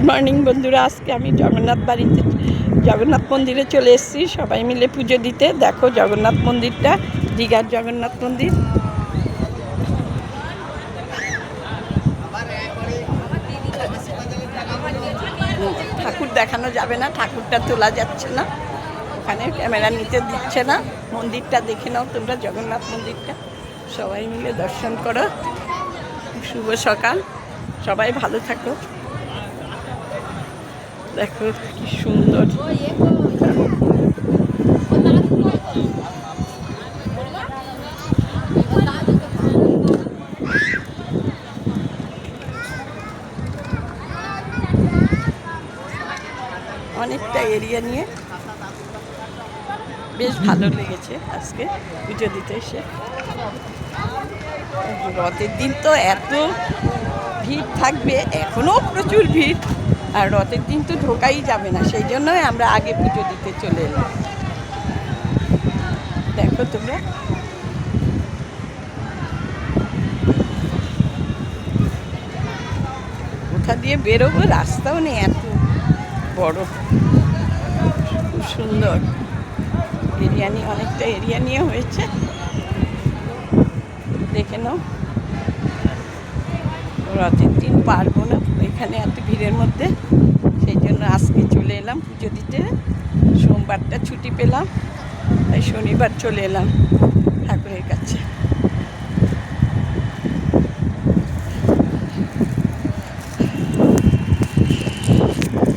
Good morning বন্ধুরা। আজকে আমি জগন্নাথ মন্দিরে চলে এসেছি সবাই মিলে পুজো দিতে। দেখো জগন্নাথ মন্দিরটা, দীঘার জগন্নাথ মন্দির। ঠাকুর দেখানো যাবে না, ঠাকুরটা তোলা যাচ্ছে না, ওখানে ক্যামেরা নিতে দিচ্ছে না। মন্দিরটা দেখে নাও তোমরা, জগন্নাথ মন্দিরটা সবাই মিলে দর্শন করো। শুভ সকাল, সবাই ভালো থাকো। দেখো কি সুন্দর। অনেকটা এরিয়া নিয়ে বেশ ভালো লেগেছে আজকে পুজো দিতে এসে। রথের দিন তো এত ভিড় থাকবে, এখনও প্রচুর ভিড়, আর রথের দিন তো ঢোকাই যাবে না, সেই জন্যই আমরা আগে পুজো দিতে চলে এলাম। দেখো তোমরা, কোথা দিয়ে বেরোবো রাস্তাও নেই, এত বড়, খুব সুন্দর এরিয়া নিয়ে, অনেকটা এরিয়া নিয়ে হয়েছে। দেখে নাও, রথের দিন পারবো না এখানে এত ভিড়ের মধ্যে, সেই জন্য আজকে চলে এলাম পুজো দিতে। সোমবারটা ছুটি পেলাম, তাই শনিবার চলে এলাম ঠাকুরের কাছে।